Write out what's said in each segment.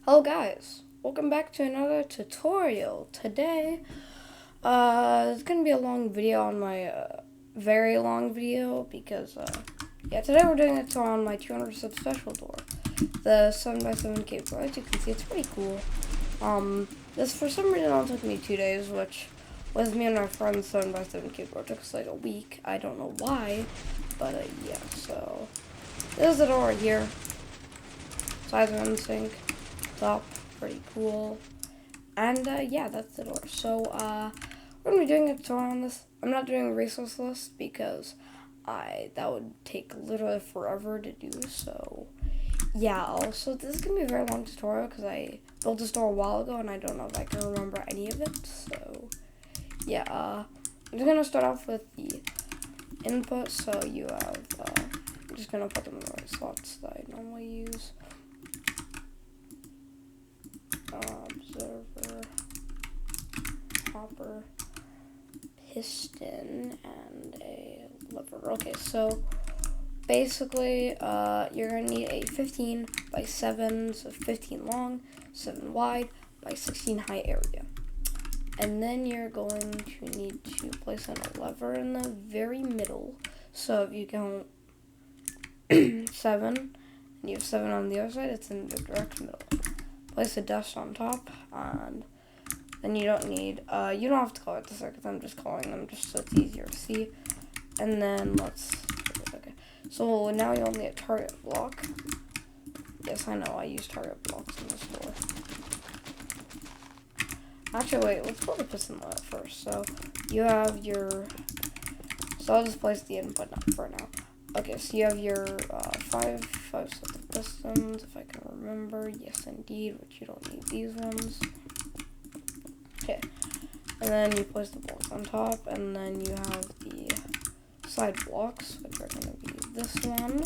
Hello guys, welcome back to another tutorial. Today, it's gonna be a long video on my, very long video because, today we're doing a tour on my 200 sub special door, the 7x7 cable. As you can see, it's pretty cool. This for some reason only took me 2 days, which was me and my friend's 7x7 cable. It took us like a week. I don't know why, but, yeah, so, this is the door right here. Size of NSYNC. Up, pretty cool, and yeah, that's the door. So we're gonna be doing a tutorial on this. I'm not doing a resource list because that would take literally forever to do. So yeah, also this is gonna be a very long tutorial because I built this door a while ago and I don't know if I can remember any of it. So yeah, I'm just gonna start off with the input. So you have I'm just gonna put them in the right slots that I normally use. Observer, hopper, piston, and a lever. Okay, so basically, you're gonna need a 15 by 7, so 15 long, 7 wide, by 16 height area. And then you're going to need to place in a lever in the very middle. So if you count 7, and you have 7 on the other side, it's in the direct middle. Place a dust on top, and then you don't need, you don't have to color it the circuits, I'm just coloring them just so it's easier to see. And then okay. So now you only need a target block. Yes, I know, I use target blocks in this door. Actually, wait, let's put the piston line first. So you have your, so I'll just place the input for now. Okay, so you have your 5 sets of pistons, if I can remember. Yes, indeed, which you don't need these ones. Okay, and then you place the blocks on top, and then you have the side blocks, which are going to be this one.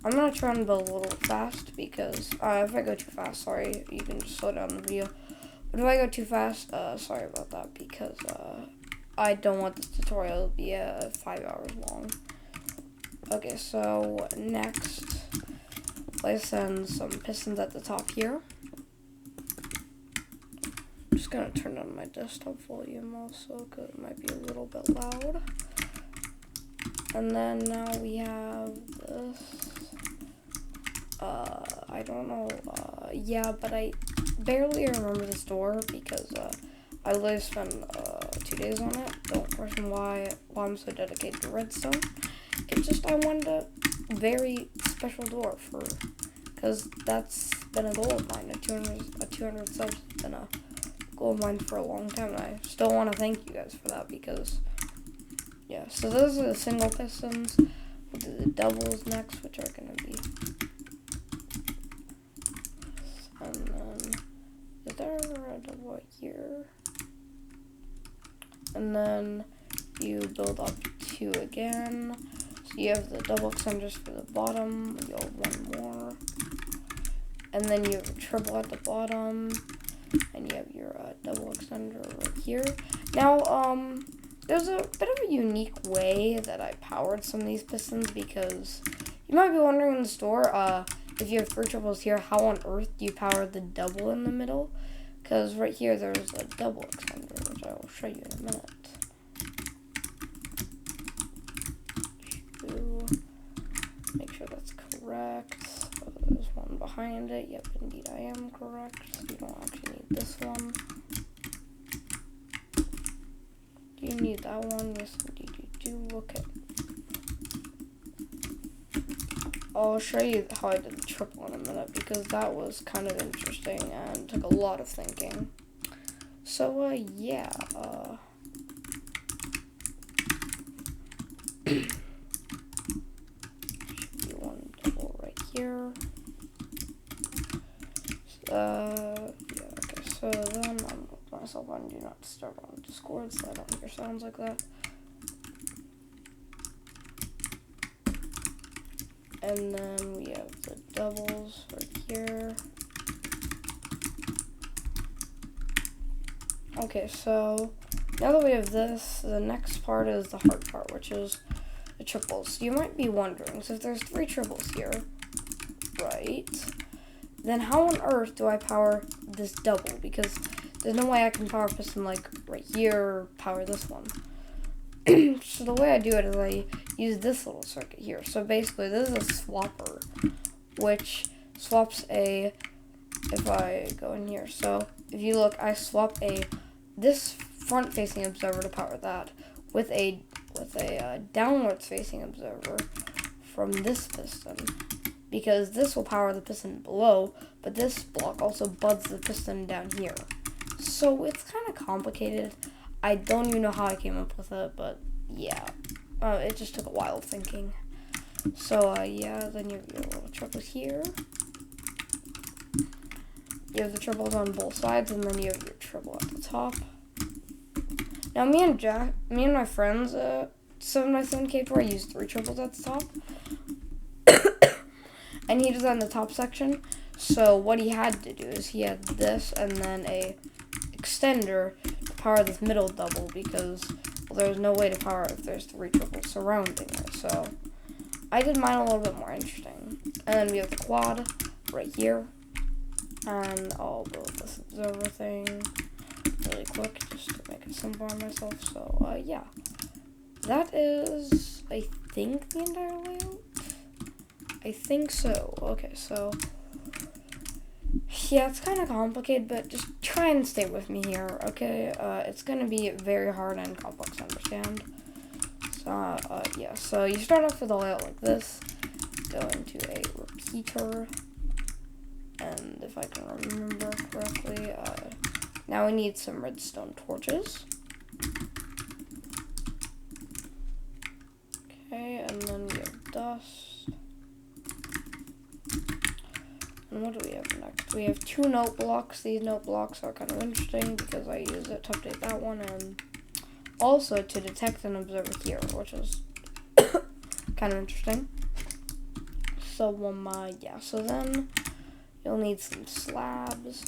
I'm going to try and build a little fast because if I go too fast, sorry, you can just slow down the video. But if I go too fast, sorry about that because I don't want this tutorial to be 5 hours long. Okay, so next, place in some pistons at the top here. I'm just gonna turn on my desktop volume also because it might be a little bit loud. And then now we have this. I don't know. Yeah, but I barely remember this door because I literally spent 2 days on it. Don't question why I'm so dedicated to redstone. It's just I wanted a very special door because that's been a goal of mine. A 200 subs has been a goal of mine for a long time. And I still want to thank you guys for that because, yeah. So those are the single pistons. We'll do the doubles next, which are going to be, and then, is there a double right here? And then you build up 2 again. So you have the double extenders for the bottom. You have 1 more. And then you have a triple at the bottom. And you have your double extender right here. Now, there's a bit of a unique way that I powered some of these pistons because you might be wondering in the store, if you have 3 triples here, how on earth do you power the double in the middle? Because right here there's a double extender, which I will show you in a minute. Make sure that's correct. There's one behind it. Yep, indeed I am correct. So you don't actually need this one. Do you need that one? Yes, indeed you do. Okay. I'll show you how I did the triple in a minute because that was kind of interesting and took a lot of thinking. So, yeah, should be 1 double right here. Yeah, okay, so then I'm gonna put myself on Do Not Disturb on Discord so I don't hear sounds like that. And then we have the doubles right here. Okay, so now that we have this, the next part is the hard part, which is the triples. You might be wondering, so if there's 3 triples here, right, right, then how on earth do I power this double? Because there's no way I can power piston like right here or power this one. So the way I do it is I use this little circuit here. So basically this is a swapper, which swaps a, if I go in here, so if you look, I swap this front facing observer to power that with a downwards facing observer from this piston, because this will power the piston below, but this block also buds the piston down here. So it's kind of complicated. I don't even know how I came up with it, but yeah, it just took a while of thinking. So yeah, then you have your little triples here. You have the triples on both sides, and then you have your triple at the top. Now me and my friends, 7x7K Tour, used 3 triples at the top. And he designed the top section. So what he had to do is he had this and then a extender to power this middle double, because there's no way to power it if there's 3 triples surrounding it. So I did mine a little bit more interesting. And then we have the quad right here. And I'll build this observer thing really quick just to make it simple on myself. So yeah, that is, I think, the entire layout. I think so. Okay, so yeah, it's kind of complicated, but just try and stay with me here, okay? It's gonna be very hard and complex to understand. So yeah, so you start off with a layout like this, go into a repeater, and if I can remember correctly, now we need some redstone torches. Okay, and then we have dust. And what do we have next? We have 2 note blocks. These note blocks are kind of interesting because I use it to update that one and also to detect an observer here, which is kind of interesting. So yeah, so then you'll need some slabs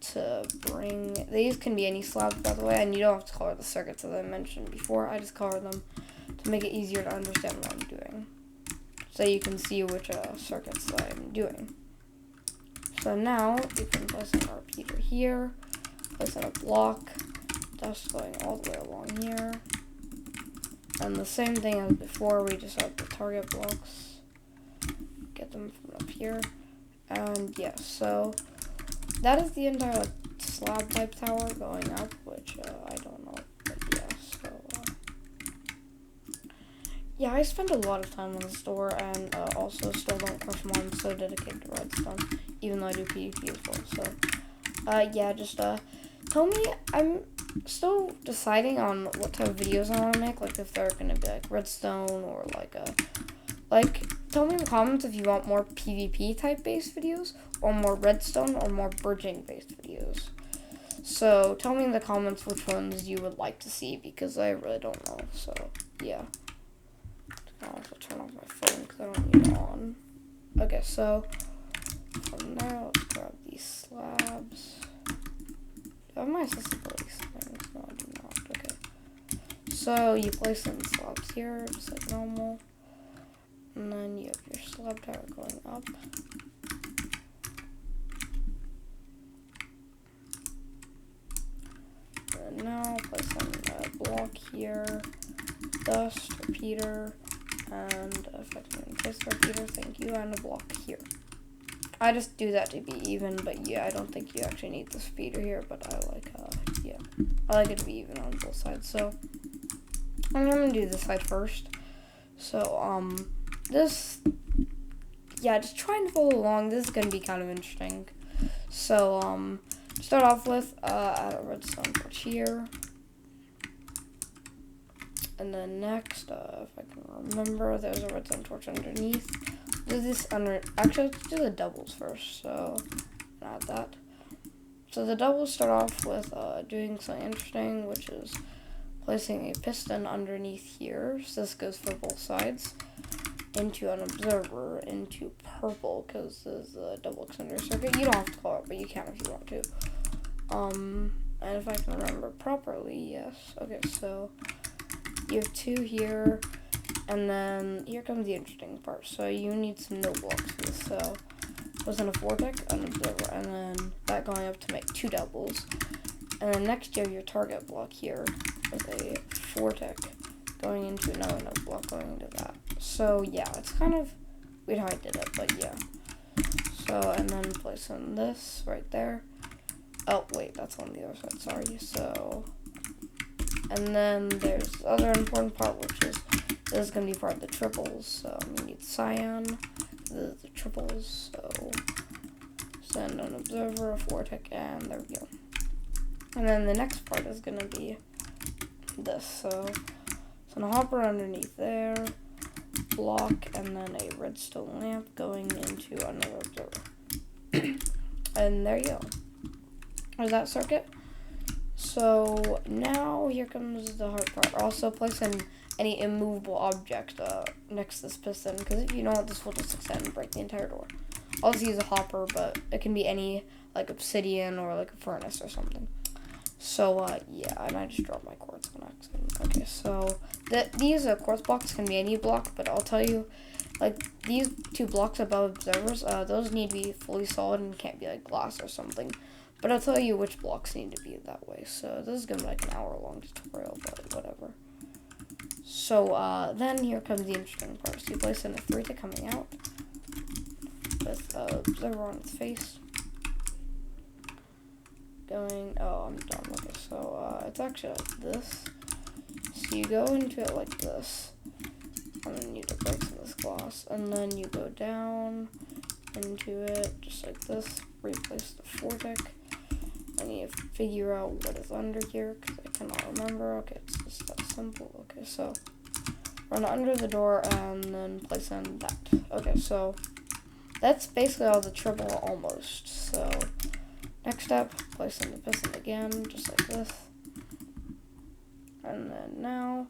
to bring, these can be any slabs, by the way, and you don't have to color the circuits as I mentioned before. I just color them to make it easier to understand what I'm doing, so you can see which circuits that I'm doing. So now you can place a repeater here, place in a block, dust going all the way along here, and the same thing as before, we just have the target blocks, get them from up here, and yeah, so that is the entire slab type tower going up, which I don't know, but yeah, so yeah, I spend a lot of time on the store, and also still don't crush them. I'm so dedicated to redstone, even though I do PvP as well. So yeah, just tell me. I'm still deciding on what type of videos I want to make, like if they're gonna be like redstone or like tell me in the comments if you want more PvP type based videos or more redstone or more bridging based videos. So tell me in the comments which ones you would like to see, because I really don't know. So yeah, I'll also turn off my phone because I don't need it on. Okay, so from there, let's grab these slabs. Do I have my accessibility settings? No, I do not. Okay. So you place some slabs here, just like normal. And then you have your slab tower going up. And now place on a block here, dust, repeater, and effectively place the repeater, thank you, and a block here. I just do that to be even, but yeah, I don't think you actually need this repeater here, but I like, yeah, I like it to be even on both sides. So I'm gonna do this side first. So, this, yeah, just try and follow along. This is gonna be kind of interesting. So, start off with, add a redstone torch here. And then next, if I can remember, there's a redstone torch underneath. Do this actually, let's do the doubles first, so add that. So the doubles start off with doing something interesting, which is placing a piston underneath here. So this goes for both sides, into an observer, into purple, because this is a double extender circuit. You don't have to color it, but you can if you want to. And if I can remember properly, yes. Okay, so you have 2 here. And then here comes the interesting part. So you need some note blocks for this. So was in a vortex, an observer, and then that going up to make 2 doubles. And then next you have your target block here with a vortex going into another node block going into that. So yeah, it's kind of weird how I did it, but yeah. So, and then placing this right there. Oh, wait, that's on the other side, sorry. So, and then there's the other important part, which is this is going to be part of the triples. So, you need cyan, the triples. So, send an observer, a vortex, and there we go. And then the next part is going to be this. So, send a hopper underneath there, block, and then a redstone lamp going into another observer. And there you go. There's that circuit. So now here comes the hard part. Also place in any immovable object next to this piston, because if you don't, this will just extend and break the entire door. I'll just use a hopper, but it can be any like obsidian or like a furnace or something. So yeah, and I just dropped my quartz on accident. Okay, so these quartz blocks can be any block, but I'll tell you, like these 2 blocks above observers, those need to be fully solid and can't be like glass or something. But I'll tell you which blocks need to be that way. So this is gonna be like an hour-long tutorial, but whatever. So then here comes the interesting part. So you place in a 3-tick coming out with observer on its face. Going, oh, I'm done. Okay, so it's actually like this. So you go into it like this, and then you break some of this glass, and then you go down into it just like this. Replace the vortex. I need to figure out what is under here because I cannot remember. Okay, it's just that simple. Okay, so run under the door and then place in that. Okay, so that's basically all the triple almost. So next step, place in the piston again, just like this. And then now,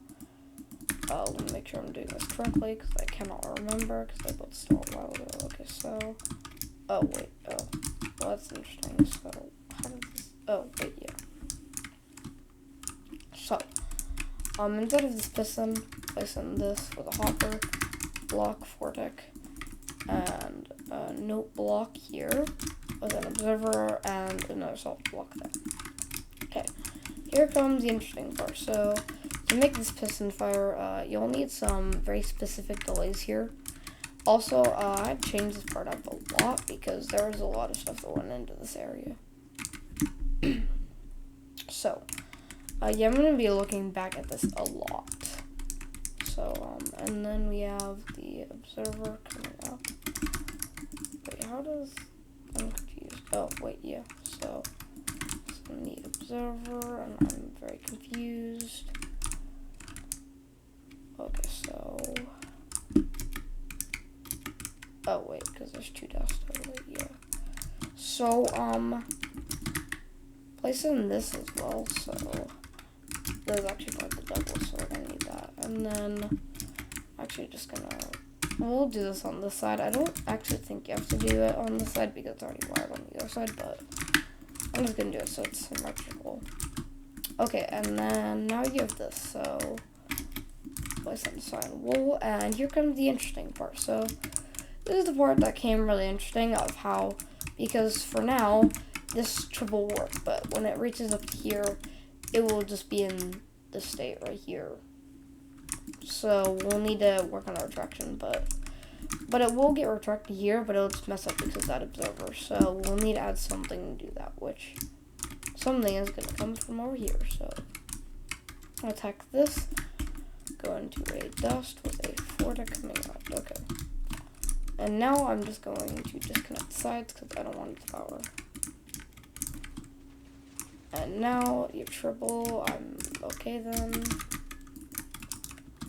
let me make sure I'm doing this correctly because I cannot remember because I built this a while ago. Okay, so, oh wait, oh, well that's interesting. So how did this? Oh wait, yeah. So, instead of this piston, place in this with a hopper, block, vortex, and a note block here with an observer and another salt block there. Okay, here comes the interesting part. So, to make this piston fire, you'll need some very specific delays here. Also, I've changed this part up a lot because there was a lot of stuff that went into this area. So, yeah, I'm going to be looking back at this a lot. So, and then we have the observer coming up. Wait, how does... I'm confused. Oh, wait, yeah. So the observer, and I'm very confused. Okay, so... Oh, wait, because there's 2 dust over it, yeah. So, place in this as well, so... There's actually part of the double, so we're gonna need that. And then, actually just gonna... We'll do this on this side. I don't actually think you have to do it on this side because it's already wired on the other side, but I'm just gonna do it so it's symmetrical. Okay, and then now you have this, so place on the side wool, and here comes the interesting part. So this is the part that came really interesting of how, because for now, this triple will work, but when it reaches up here, it will just be in this state right here. So we'll need to work on our retraction, but it will get retracted here, but it'll just mess up because of that observer. So we'll need to add something to do that, which something is going to come from over here. So I'll attack this, go into a dust with a vortex coming out. Okay. And now I'm just going to disconnect the sides because I don't want it to power. And now your triple, I'm okay then.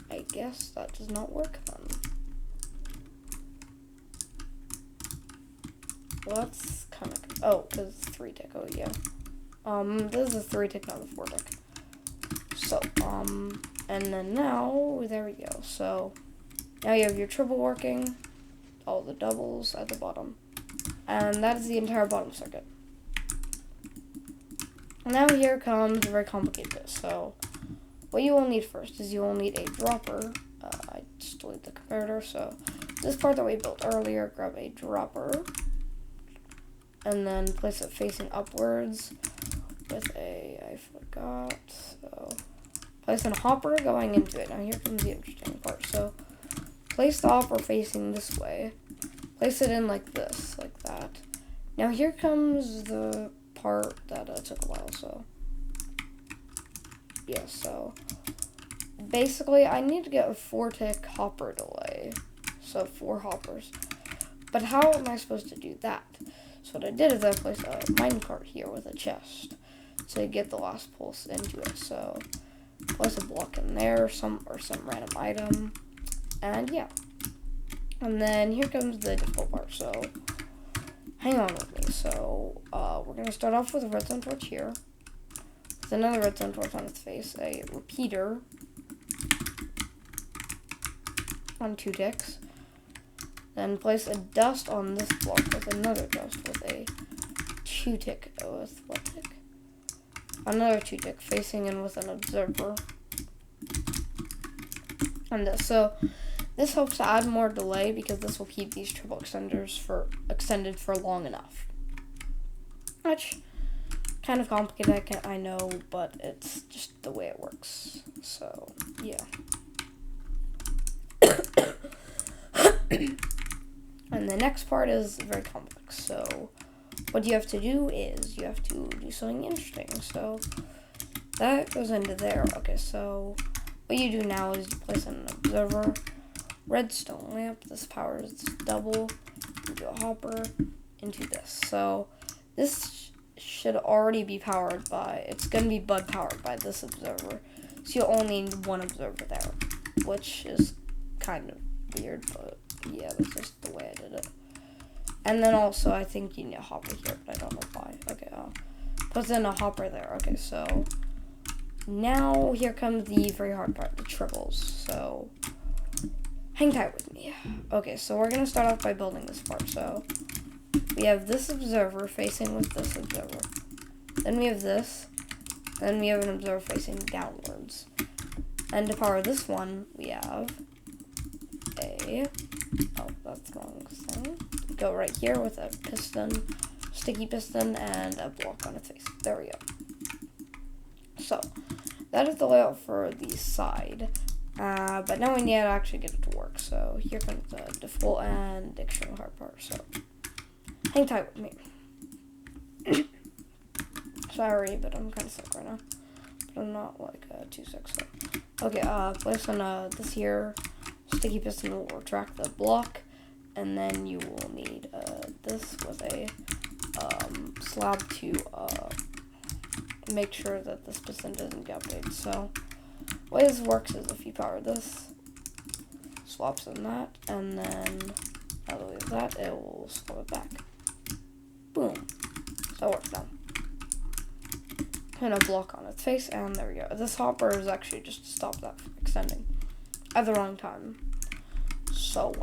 I guess that does not work then. Well, that's kind of... Oh, because it's 3-tick. Oh, yeah. This is a 3-tick, not a 4-tick. So, and then now, there we go. So, now you have your triple working, all the doubles at the bottom. And that is the entire bottom circuit. Now here comes a very complicated bit. So, what you will need first is you will need a dropper. I just deleted the comparator. So, this part that we built earlier, grab a dropper. and then place it facing upwards with I forgot, so place a hopper going into it. Now here comes the interesting part. So place the hopper facing this way, place it in like this, like that. Now here comes the part that took a while, so yeah, so basically I need to get a 4-tick hopper delay, so 4 hoppers. But how am I supposed to do that? So what I did is I placed a minecart here with a chest to get the last pulse into it. So place a block in there, some random item, and yeah. And then here comes the difficult part. So hang on with me. So we're gonna start off with a redstone torch here, with another redstone torch on its face, a repeater on 2 ticks. Then place a dust on this block with another dust with a 2-tick, with what tick? Another 2-tick facing in with an observer. And this, so this helps to add more delay because this will keep these triple extended for long enough. Which, kind of complicated, I know, but it's just the way it works. So, yeah. And the next part is very complex. So what you have to do is you have to do something interesting. So that goes into there. Okay, so what you do now is you place an observer, redstone lamp. This powers double into a hopper into this. So this should already be powered by, it's going to be bud powered by this observer. So you'll only need 1 observer there, which is kind of weird, but yeah, that's just the way I did it. And then also, I think you need a hopper here, but I don't know why. Okay, put in a hopper there. Okay, so now here comes the very hard part, the triples. So hang tight with me. Okay, so we're gonna start off by building this part. So we have this observer facing with this observer. Then we have this. Then we have an observer facing downwards. And to power this one, we have that's the wrong thing. Go right here with a piston, sticky piston, and a block on its face. There we go. So that is the layout for the side. But now we need to actually get it to work. So here comes the default and extremely hard part. So hang tight with me. Sorry, but I'm kind of sick right now. But I'm not like too sick. So okay, place on this here. Sticky piston will retract the block, and then you will need this with a slab to make sure that this piston doesn't get updated. So the way this works is if you power this, swaps in that, and then now that we have that, it will swap it back. Boom. So it works now. And a block on its face, and there we go. This hopper is actually just to stop that from extending at the wrong time. So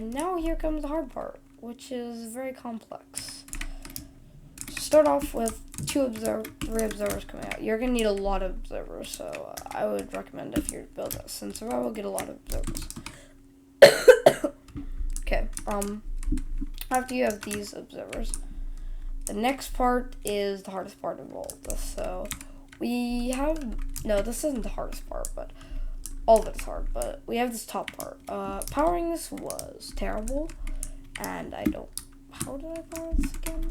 now here comes the hard part, which is very complex. Start off with 3 observers coming out. You're gonna need a lot of observers, so I would recommend if you build this in survival, get a lot of observers. Okay. After you have these observers, the next part is the hardest part of all of this. So this isn't the hardest part, but all of it is hard. But we have this top part. Powering this was terrible, and how did I power this again?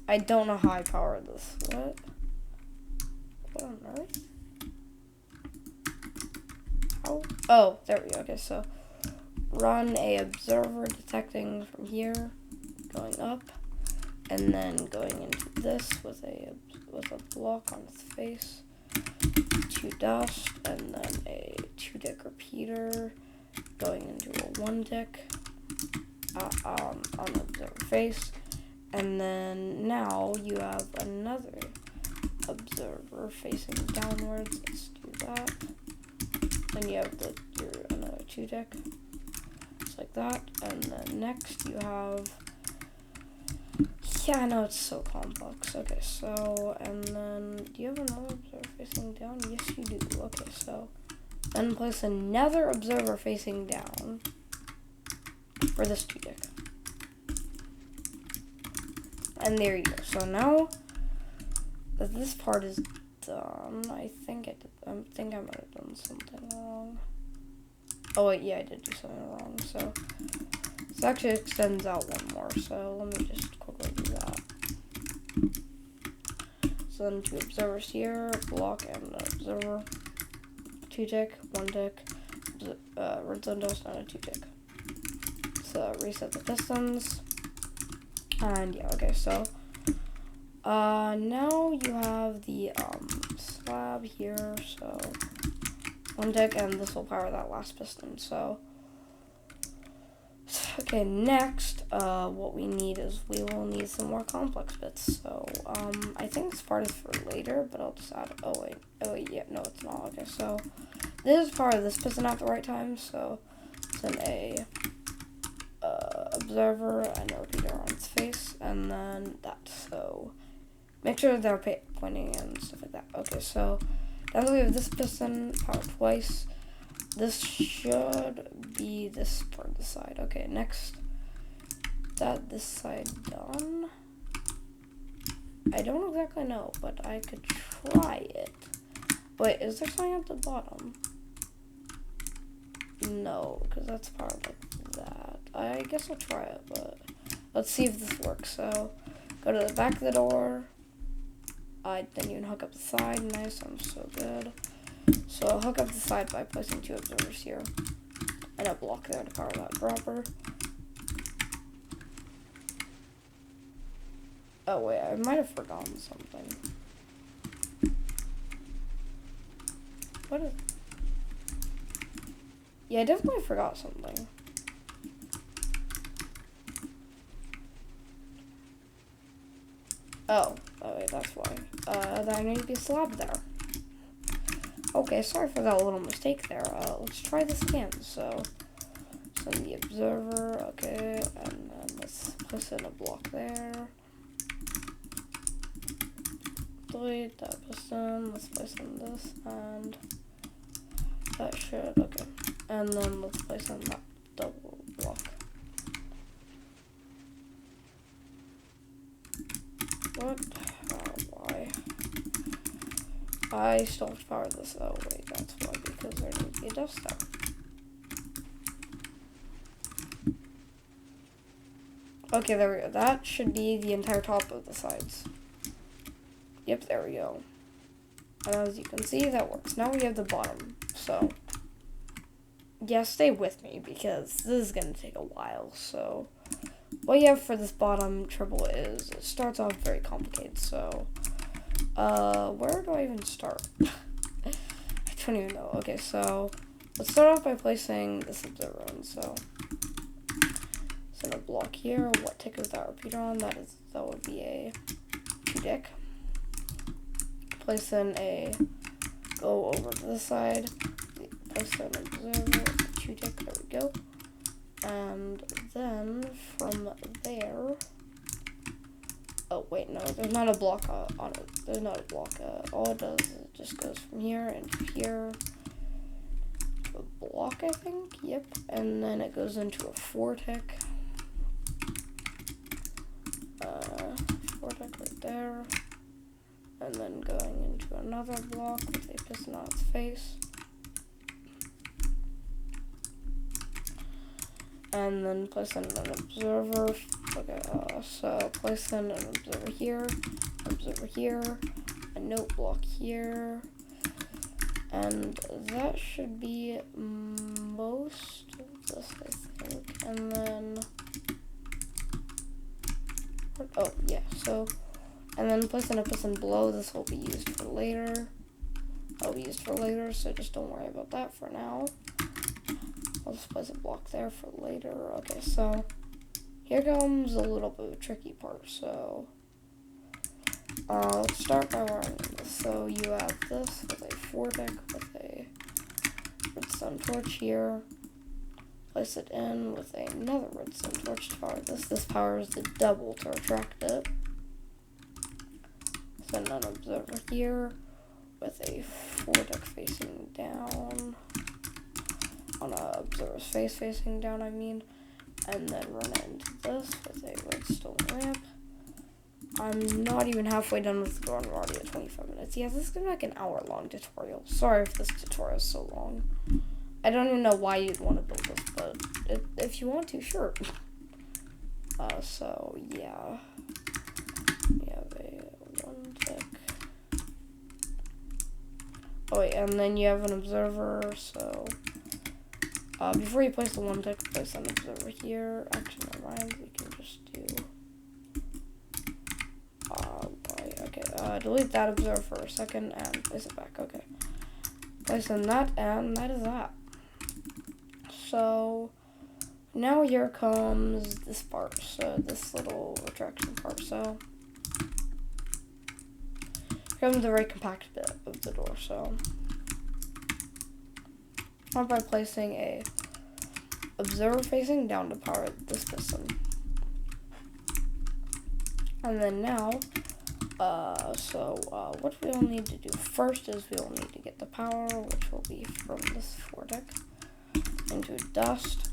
I don't know how I powered this. What on earth? How? Oh, there we go. Okay, so run a observer detecting from here, going up, and then going into this with a block on its face, 2 dust, and then a 2-tick repeater, going into a 1-tick on the observer face, and then now you have another observer facing downwards. Let's do that. Then you have another 2-tick. Like that, and then next you have, I know it's so complex. Okay, so, and then, do you have another observer facing down? Yes, you do. Okay, so, then place another observer facing down for this 2-tick. And there you go. So now that this part is done, I think I might have done something wrong. Oh wait, yeah, I did do something wrong. So this actually extends out one more. So let me just quickly do that. So then 2 observers here, block and observer, 2 tick, 1 tick, redstone dust and a 2 tick. So reset the pistons, and yeah, okay, so now you have the slab here, so 1 tick, and this will power that last piston. So okay, next what we need is we will need some more complex bits. So I think this part is for later, but I'll just add oh wait, yeah, no, it's not. Okay, so this is part of this piston at the right time, so send a observer and a repeater on its face, and then that. So make sure they're pointing and stuff like that. Okay, so now that we have this piston powered twice, this should be this part of the side. Okay, next, that this side done. I don't exactly know, but I could try it. Wait, is there something at the bottom? No, because that's powered like that. I guess I'll try it, but let's see if this works. So go to the back of the door. Then you can hook up the side. Nice, sounds so good. So I'll hook up the side by placing 2 observers here and a block there to power that dropper. Oh wait, I might have forgotten something. What is... Yeah, I definitely forgot something. Oh wait, that's why. There need to be a slab there. Okay, sorry for that little mistake there. Let's try this again. So, send the observer, okay, and then let's place in a block there. Delete that piston, let's place in this, and that should, okay. And then let's place in that double block. What? Why? I still have to power this. Oh wait, that's why, because there needs to be a dust there. Okay, there we go. That should be the entire top of the sides. Yep, there we go. And as you can see, that works. Now we have the bottom. So, yeah, stay with me because this is going to take a while. So, what you have for this bottom triple is, it starts off very complicated. So, where do I even start? I don't even know. Okay, so let's start off by placing this observer in. So, set a block here. What tick is that repeater on? That would be a 2 tick. Place in a, go over to this side, place in an observer, 2 tick, there we go. And then from there, oh wait, no, there's not a block on it. There's not a block. All it does is it just goes from here and here to a block, I think. Yep. And then it goes into a 4 tick. 4 tick right there. And then going into another block with a piston on its face. And then place in an observer. Okay, so place in an observer here, a note block here, and that should be most of this, I think. And then, oh yeah, so, and then place in a piston below. This will be used for later. So just don't worry about that for now. I'll just place a block there for later. Okay, so here comes a little bit of a tricky part. So let's start by wiring this. So you have this with a 4 tick with a redstone torch here. Place it in with another redstone torch to power this. This powers the double to retract it. Send an observer here with a 4 tick facing down. On a observer's face facing down, I mean, and then run it into this with a redstone lamp, I'm not even halfway done with the door and we're already at 25 minutes. Yeah, this is gonna be like an hour-long tutorial. Sorry if this tutorial is so long. I don't even know why you'd want to build this, but if you want to, sure. So, yeah. We have a 1 tick. Oh, wait, and then you have an observer, so... before you place the 1 tick, place an observer here. Actually, never mind, we can just do... okay, delete that observer for a second and place it back, okay. Place in that, and that is that. So, now here comes this part, so this little retraction part, so... Here comes the very compact bit of the door, so... Start by placing a observer facing down to power this piston. And then now, what we will need to do first is we will need to get the power, which will be from this vortex, into dust.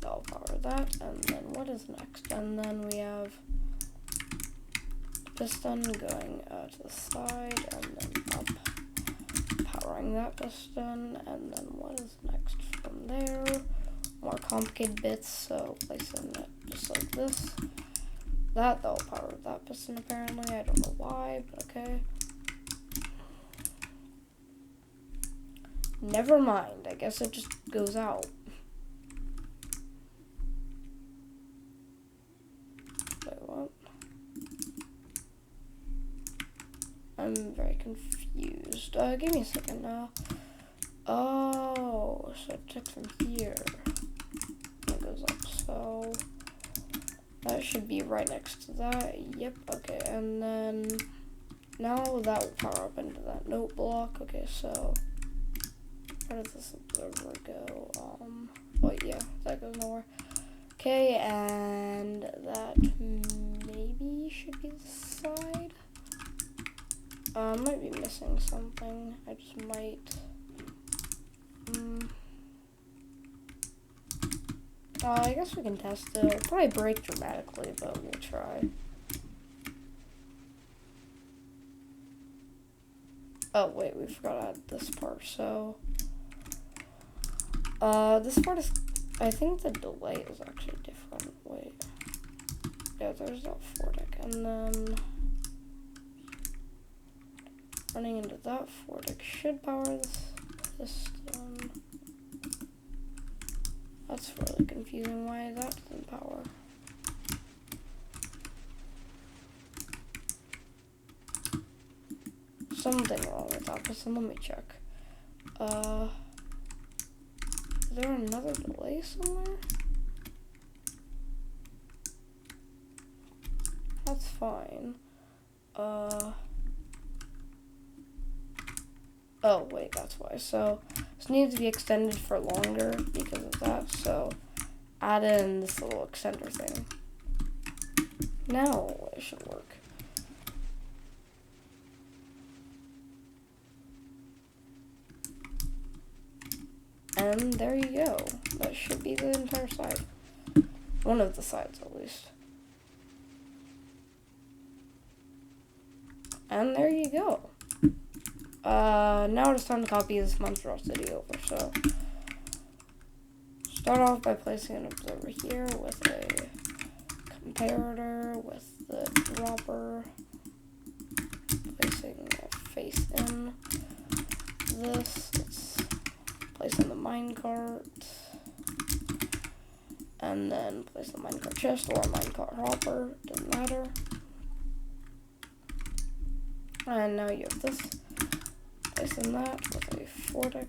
That'll power that, and then what is next? And then we have the piston going to the side, and then up, powering that piston, and then what is next from there? More complicated bits, so placing it just like this. That'll power that piston apparently. I don't know why, but okay. Never mind. I guess it just goes out. Wait, what? I'm very confused. Give me a second now. Oh, so it took from here. It goes up, so... That should be right next to that. Yep, okay, and then now that will power up into that note block. Okay, so where does this observer go? Oh yeah, that goes nowhere. Okay, and that maybe should be the side. Might be missing something. I just might. I guess we can test it. It'll probably break dramatically, but we'll try. Oh, wait, we forgot to add this part, so... this part is... I think the delay is actually different. Wait. Yeah, there's that vortex, and then... Running into that vortex should power this piston. That's really confusing why that doesn't power. Something wrong with that piston, let me check. Is there another delay somewhere? That's fine. Oh, wait, that's why. So, this needs to be extended for longer because of that. So, add in this little extender thing. Now, it should work. And there you go. That should be the entire side. One of the sides, at least. And there you go. Now it's time to copy this monstrosity over, so start off by placing an observer here with a comparator, with the dropper, placing a face in this, let's place in the minecart, and then place the minecart chest or a minecart hopper, doesn't matter. And now you have this. Place in that with a vortex.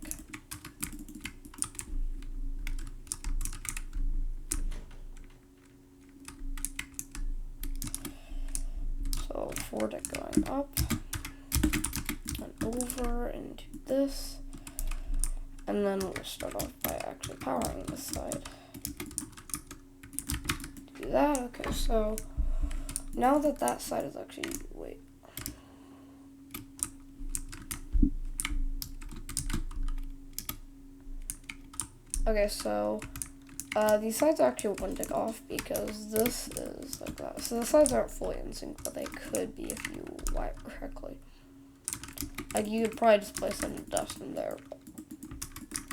So vortex going up and over into this, and then we'll start off by actually powering this side. Do that. Okay, so now that that side is actually Okay, so These sides are actually one tick off because this is like that. So the sides aren't fully in sync, but they could be if you wire it correctly. Like, you could probably just place some dust in there.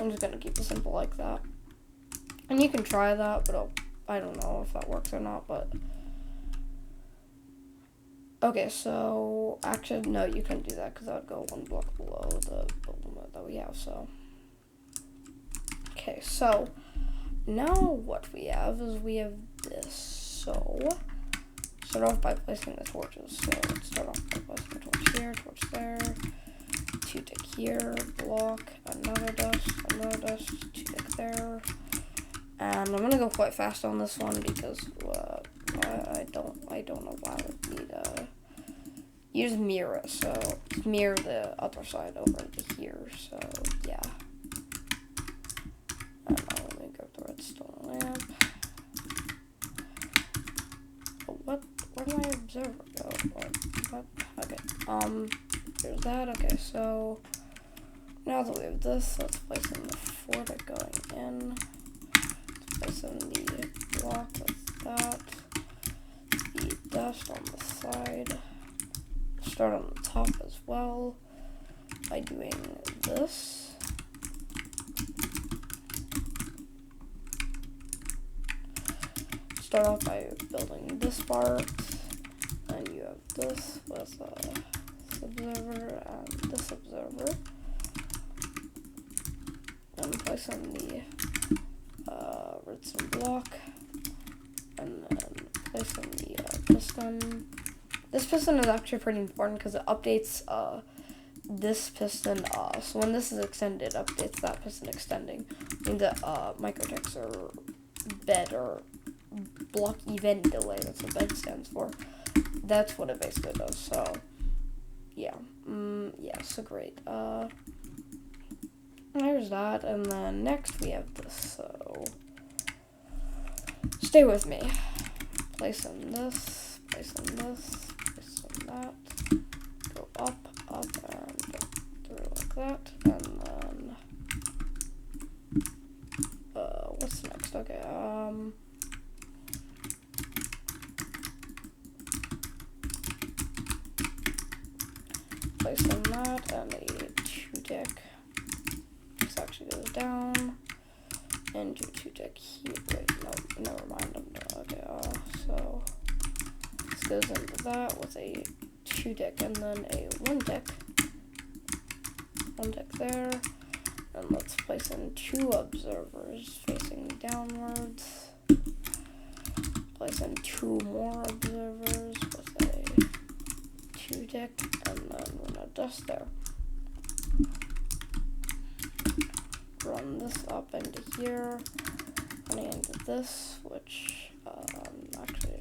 I'm just gonna keep it simple like that. And you can try that, but I don't know if that works or not, but... Okay, so... Actually, no, you couldn't do that, because that would go one block below the limit that we have, so... Okay, so... Now what we have is we have this. So... Start off by placing the torches. So, let's start off by placing a torch here, torch there... 2 tick here, block, another dust, 2 tick there. And I'm gonna go quite fast on this one because I don't know why I would need use mirror. So just mirror the other side over into here. So yeah. And now let me grab the redstone lamp. Oh, what? Where'd my observer go? What? Okay. There's that. Okay, so now that we have this, let's place in the fork going in. Let's place in the block with that. The dust on the side. Start on the top as well by doing this. Start off by building this part. Then you have this with observer and this observer, and place in the redstone block, and then place in the piston. This piston is actually pretty important because it updates this piston. So when this is extended, it updates that piston extending. I mean the microticks or bed or block event delay. That's what bed stands for. That's what it basically does. So. Yeah, yeah, so great. There's that, and then next we have this, so stay with me. Place in this, place in this, place in that, go up, and go through like that, and then, what's next? Okay, place in that, and a 2 tick. This actually goes down, and do 2 tick here. Wait, no, never mind. I'm done. Okay, so this goes into that with a 2 tick, and then a 1 tick. 1 tick there, and let's place in 2 observers facing downwards. Place in 2 more observers with a 2 tick, and then run a dust there. Run this up into here, running into this, which actually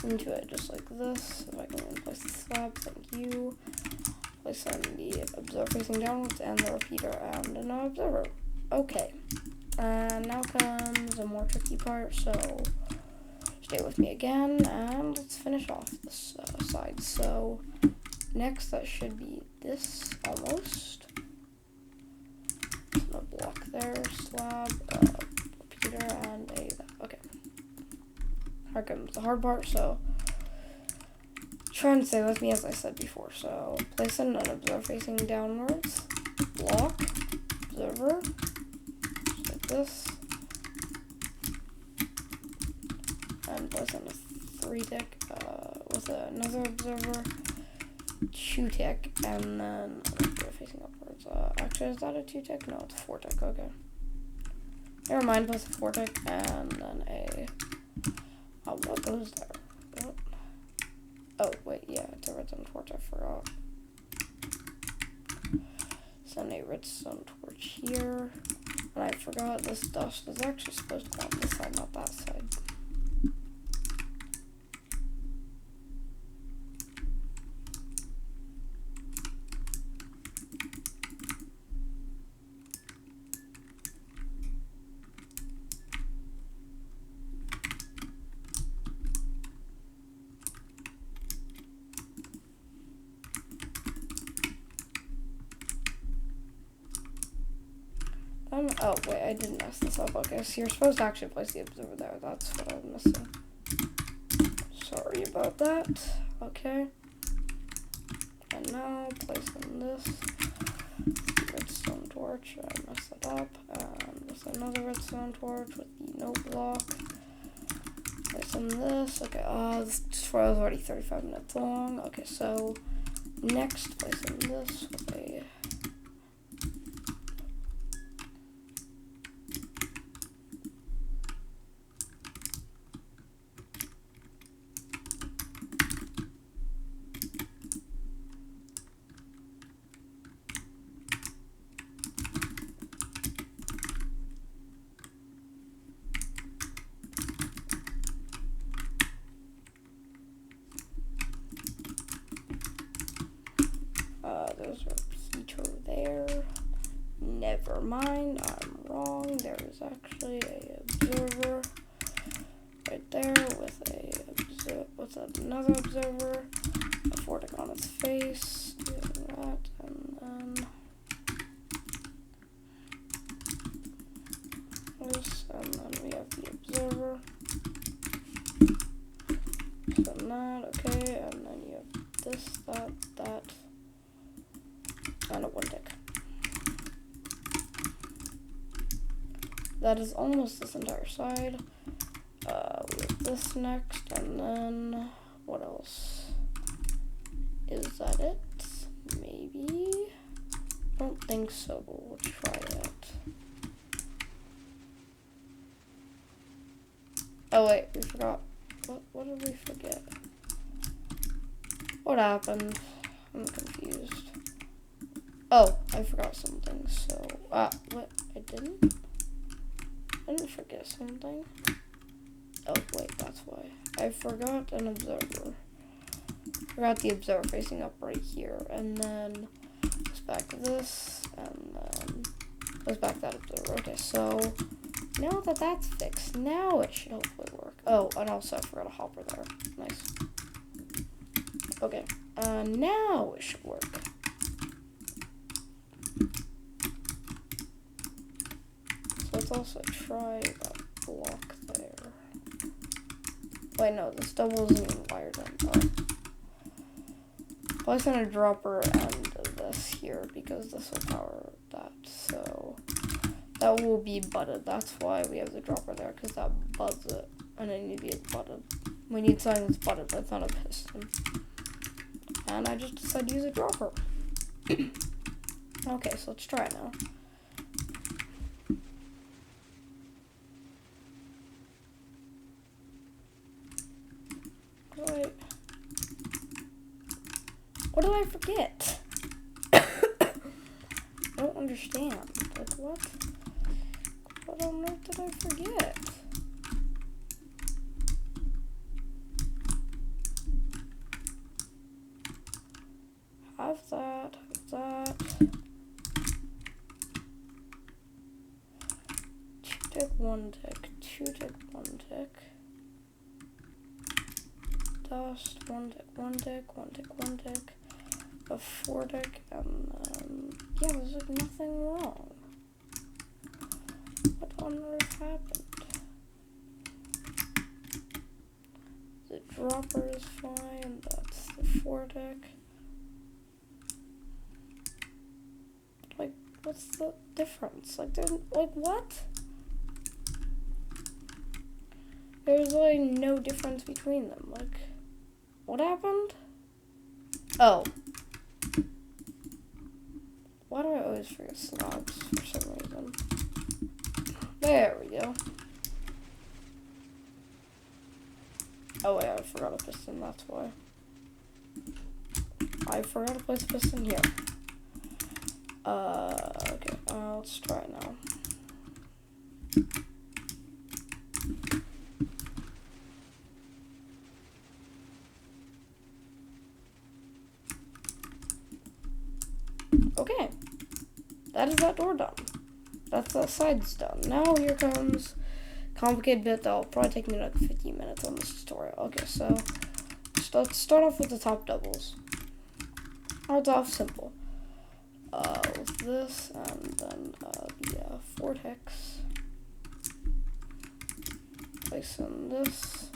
into it just like this. If I can place the slab, thank you. Place in the observer facing downwards and the repeater and an observer. Okay, and now comes a more tricky part. So stay with me again, and let's finish off this side. So next, that should be this almost. A block there, slab, repeater, and a. Okay. Here comes the hard part. So try and stay with me as I said before. So place in an observer facing downwards, block, observer, just like this. And place in a 3 tick with another observer, 2 tick, and then we're facing upwards. Actually, is that a 2 tick? No, it's a 4 tick. Okay. Never mind. Place a 4 tick, and then a. What goes there? What? Oh wait, yeah, it's a redstone torch. I forgot. Send a redstone torch here, and I forgot this dust is actually supposed to go on this side, not that side. then, oh wait, I didn't mess this up. Okay, so you're supposed to actually place the observer there. That's what I'm missing. Sorry about that. Okay. And now, placing this redstone torch. I messed it up. And with another redstone torch with the note block. Placing this. Okay, this tutorial is already 35 minutes long. Okay, so next, placing this with a... there's a repeater there. Never mind, I'm wrong. There is actually a observer right there with another observer. A vortex on its face. Doing that, and then this, and then we have the observer. So that, okay, and then you have this, that. And a one tick. That is almost this entire side. We have this next, and then what else? Is that it? Maybe? I don't think so, but we'll try it. Oh wait, we forgot. What did we forget? What happened? I'm confused. Oh, I forgot something, so, what, I didn't forget something. Oh, wait, that's why. I forgot an observer. Forgot the observer facing up right here, and then let's back this, and then let's back that observer. Okay, so, now that that's fixed, now it should hopefully work. Oh, and also I forgot a hopper there. Nice. Okay, now it should work. Let's also try that block there. Wait, no, this double isn't even wired in. Oh. Placing a dropper and this here because this will power that. So that will be butted. That's why we have the dropper there, because that buds it. And it needs to get butted. We need something that's butted, but it's not a piston. And I just decided to use a dropper. Okay, so let's try it now. Wait. What did I forget? I don't understand. Like, what? What on earth did I forget? Have that, have that. 2 tick, 1 tick, 2 tick, 1 tick. Dust, 1 tick, 1 tick, 1 tick, 1 tick. A 4 tick, and yeah, there's like nothing wrong. What on earth happened? The dropper is fine, that's the 4 tick. Like, what's the difference? Like, there's, like, what? There's, like, no difference between them. Like, what happened? Oh. Why do I always forget slabs for some reason? There we go. Oh wait, I forgot a piston, that's why. I forgot to place a piston here. Okay, let's try it now. Okay, that is that door done. That's the sides done. Now here comes complicated bit that'll probably take me like 15 minutes on this tutorial. Okay, so let's start off with the top doubles. Starts off simple. with this, and then the vortex. Place in this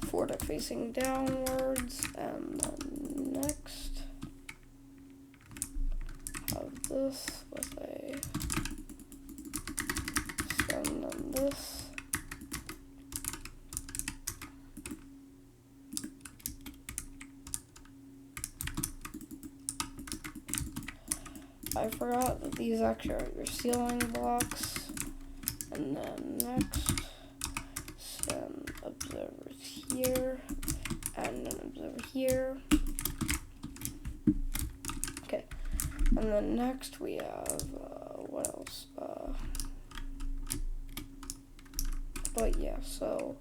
vortex facing downwards, and then next have this with a, and then this. I forgot that these actually are your ceiling blocks. And then next, some observers here, and an observer here. Okay, and then next we have, what else? But yeah, so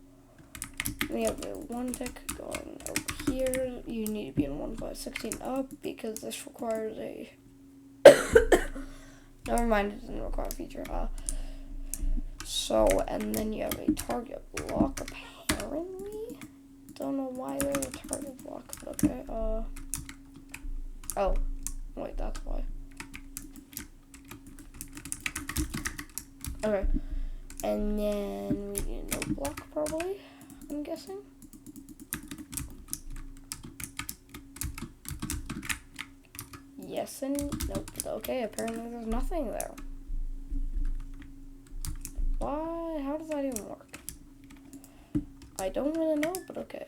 we have a 1 tick going over here. You need to be in 1.16 up because this requires a never mind, it doesn't require a feature. So, and then you have a target block, apparently. Don't know why there's a target block, but okay. Oh, wait, that's why. Okay, and then we need a node block, probably, I'm guessing. Yes and nope. Okay, apparently there's nothing there. Why? How does that even work? I don't really know, but okay.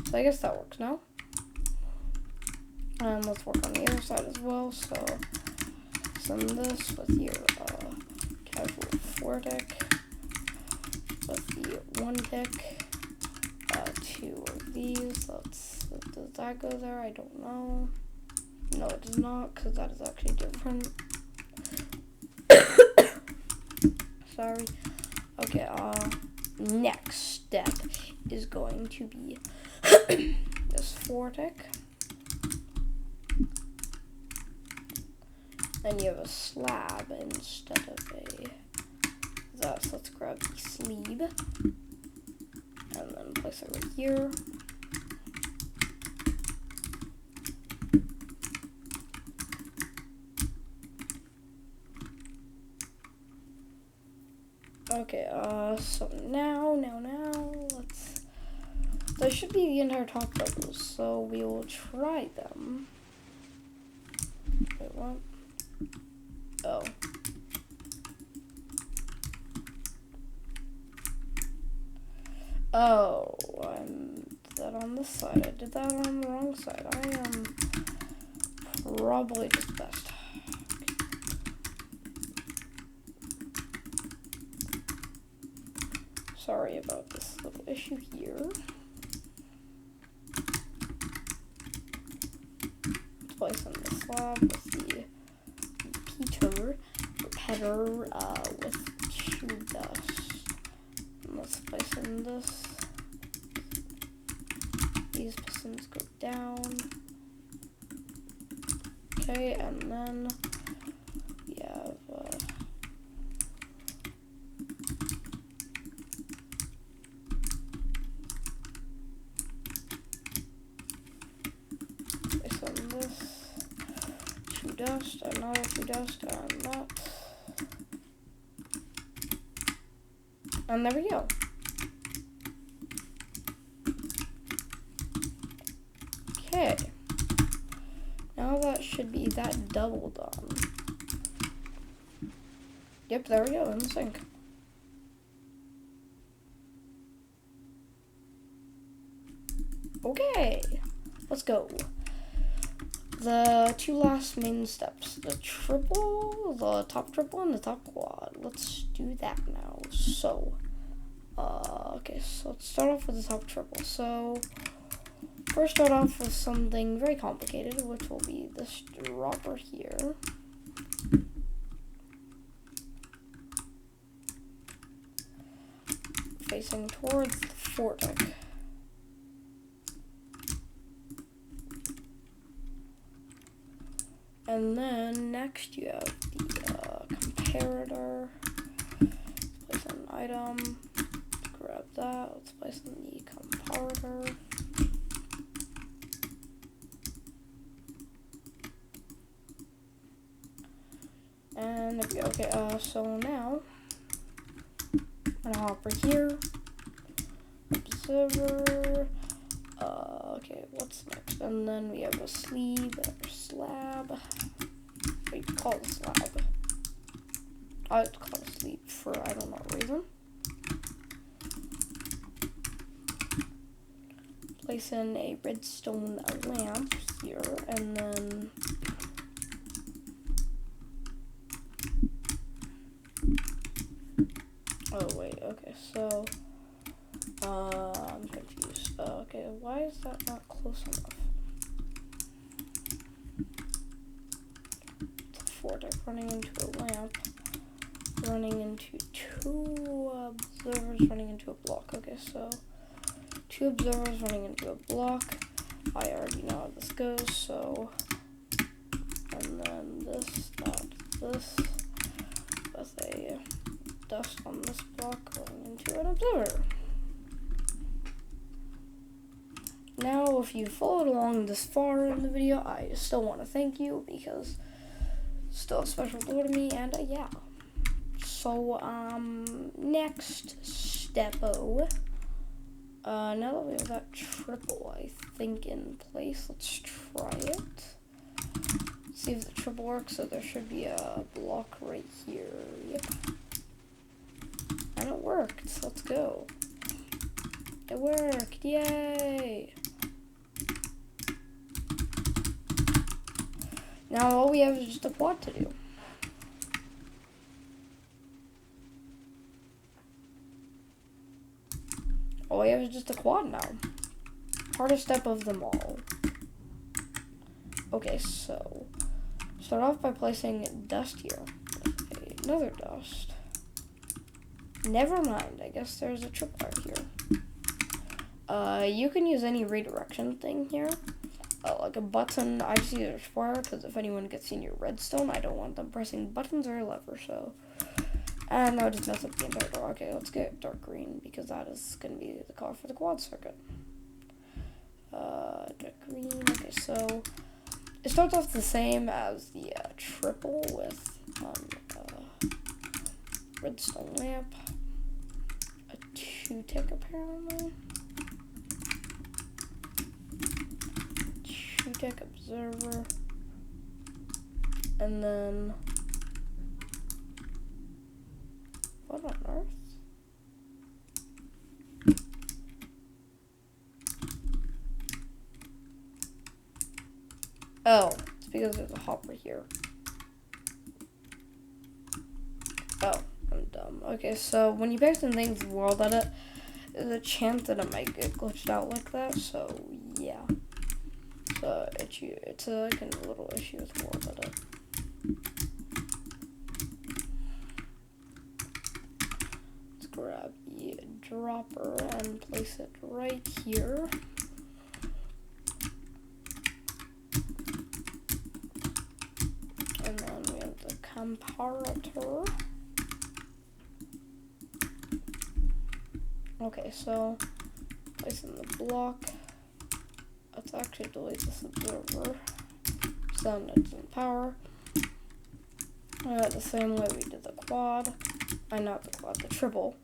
So I guess that works now. And let's work on the other side as well. So send this with your casual 4 tick, with the 1 tick. 2 of these. Does that go there? I don't know. No, it does not, because that is actually different. Sorry. Okay, next step is going to be this 4 tick. Then you have a slab instead of a that. So let's grab the sleeve and then place it right here. Okay, so now, that should be the entire top levels, so we will try them. Wait, what? Oh. Oh, I did that on this side. I did that on the wrong side. I am probably just best. Sorry about this little issue here. Place on the slab with the repeater with 2 dust. And let's place in this. These pistons go down. Okay, and then we have place on this. 2 dust, another 2 dust, and that. And there we go. Okay. Now that should be that double done. Yep, there we go, in sync. Okay, let's go. The 2 last main steps, the top triple and the top quad. Let's do that now. So, okay, so let's start off with the top triple. So, first start off with something very complicated, which will be this dropper here. Facing towards the 4 tick. And then next you have the comparator. Let's place an item. Grab that. Let's place in the comparator. And there we go. Okay, so now I'm gonna hop right here. Observer. Okay, what's next? And then we have a sleeve or slab. We call it a slab. I like to call it a sleeve for I don't know what reason. Place in a redstone lamp here, and then oh wait, okay, so I'm confused. Okay, why is that not close enough? It's a vortex running into a lamp, running into two observers, running into a block. Okay, so two observers running into a block. I already know how this goes, so, and then this, this, with a dust on this block going into an observer. Now, if you followed along this far in the video, I still want to thank you, because it's still a special day to me, and yeah. So, next step-o. Now that we have that triple, I think, in place, let's try it. See if the triple works, so there should be a block right here. Yep. And it worked. Let's go. It worked. Yay! Now all we have is just a quad to do. All we have is just a quad now. Hardest step of them all. Okay, so start off by placing dust here. With another dust. Never mind, I guess there's a tripwire here. You can use any redirection thing here. Like a button. I just use a tripwire because if anyone gets in your redstone, I don't want them pressing buttons or a lever, so. And now just mess up the entire door. Okay, let's get dark green because that is going to be the color for the quad circuit. Dark green. Okay, so it starts off the same as the triple with redstone lamp, a 2-tick apparently, 2-tick observer, and then what on earth? Oh, it's because there's a hopper here. Oh, I'm dumb. Okay, so when you paste in things in World Edit, there's a chance that it might get glitched out like that, so yeah. So it's like a little issue with World Edit. Let's grab the dropper and place it right here. And then we have the comparator. Okay, so placing the block. Let's actually delete this observer. So then it's in power. The same way we did the quad. Not the quad, the triple.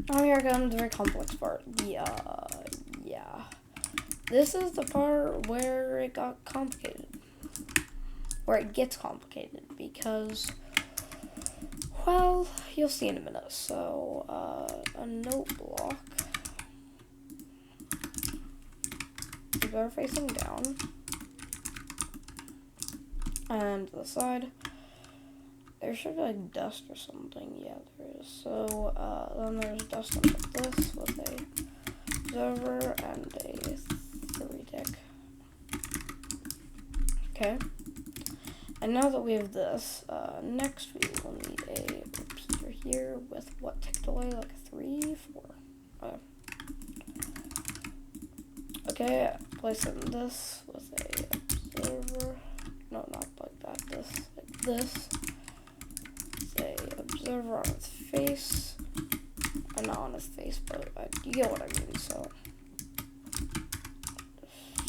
Oh, here comes the very complex part. Yeah. This is the part where it got complicated. Where it gets complicated because, well, you'll see in a minute. So, a note block. So they're facing down. And to the side. There should be like dust or something. Yeah, there is. So, then there's dust on this with a observer and a 3-tick. Okay. And now that we have this, next we will need a repeater here with what tick delay? Like a 3, 4. Okay, placing this with a observer. No, not like that. This, like this. A observer on its face, and not on his face, but you get what I mean. So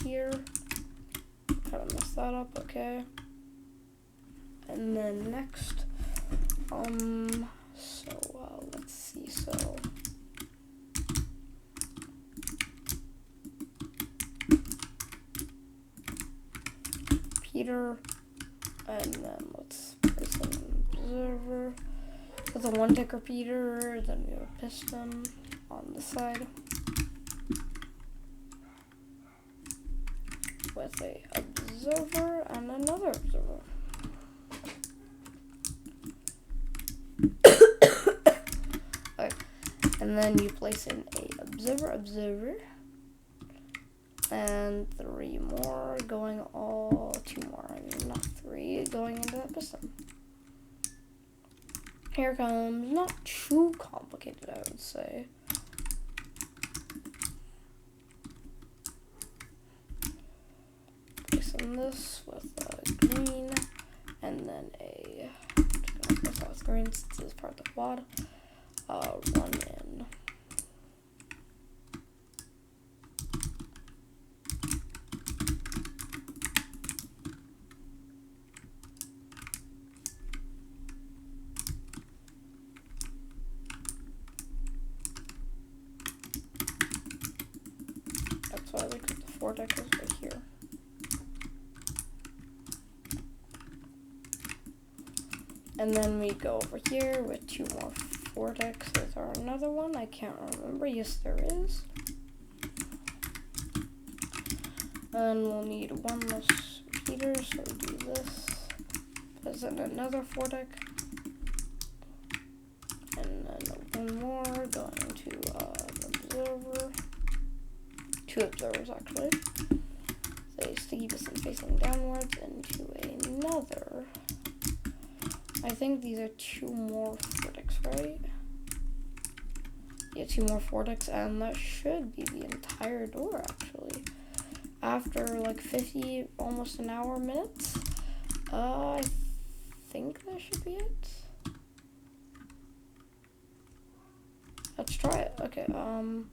here, kind of mess that up. Okay, And then next, let's see, so Peter, and then let's place an observer with a 1-tick repeater, then we have a piston on the side with a observer and another observer. Okay. And then you place in a observer, and 3 more going not 3 going into that piston. Here comes, not too complicated, I would say. Placing this with green, and then with green since this is part of the quad. Run in. That's why we put the vortex right here. And then we go over here with 2 more vortex. Is there another one? I can't remember. Yes, there is. And we'll need 1 less repeater, so we do this. There's another vortex. And then 1 more going to an observer. 2 observers, actually. So a sticky piston facing downwards into another. I think these are 2 more vortex, right? Yeah, 2 more vortex, and that should be the entire door, actually. After like 50, almost an hour minutes, I think that should be it. Let's try it. Okay, don't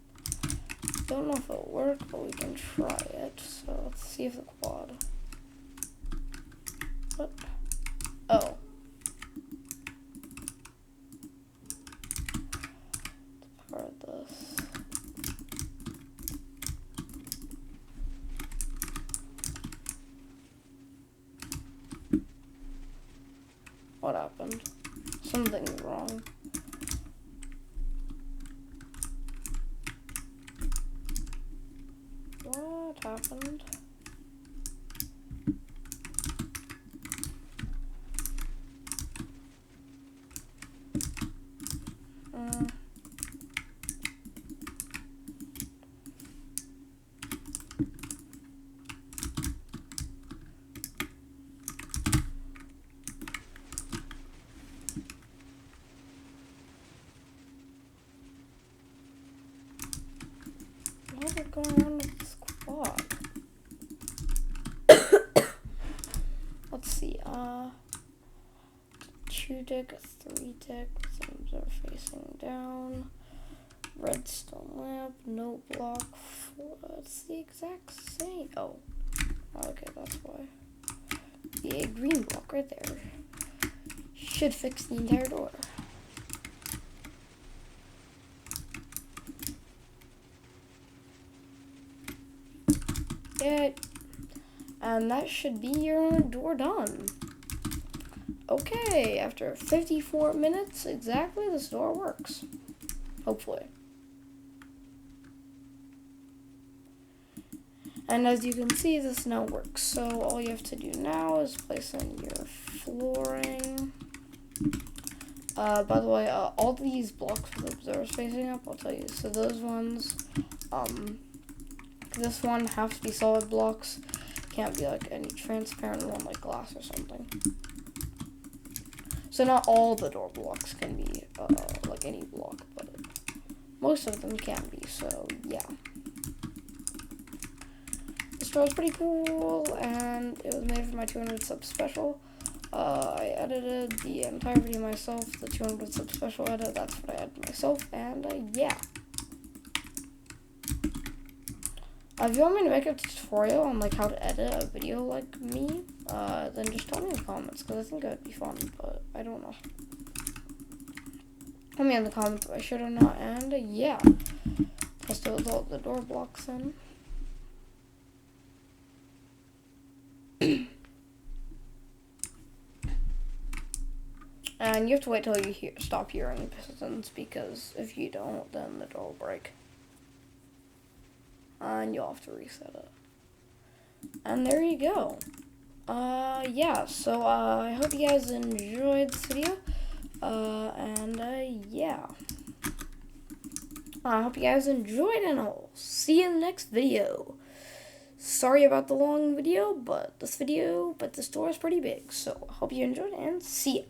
know if it'll work, but we can try it. So let's see if the quad. What? Oh. This. What happened? Something's wrong. What happened? What is going on with this quad? Let's see, 2-tick, 3-tick, things are facing down, redstone lamp, no block, it's the exact same. Oh, okay, that's why. The green block right there should fix the entire door. And that should be your door done. Okay, after 54 minutes exactly, this door works. Hopefully. And as you can see, this now works. So all you have to do now is place in your flooring. By the way, all these blocks with observers facing up, I'll tell you. So those ones, this one has to be solid blocks. Can't be like any transparent one like glass or something. So not all the door blocks can be like any block, but most of them can be, so yeah. This door is pretty cool, and it was made for my 200 sub special. I edited the entire video myself, the 200 sub special edit, that's what I edited myself, and yeah. If you want me to make a tutorial on like how to edit a video like me, then just tell me in the comments, because I think it would be fun, but I don't know. Tell me in the comments if I should or not, and yeah. Let's do with all the door blocks in. And you have to wait till you stop hearing pistons, because if you don't, then the door will break. And you'll have to reset it. And there you go. Yeah, so, I hope you guys enjoyed this video. Yeah. I hope you guys enjoyed, and I'll see you in the next video. Sorry about the long video, but this store is pretty big, so I hope you enjoyed, and see ya.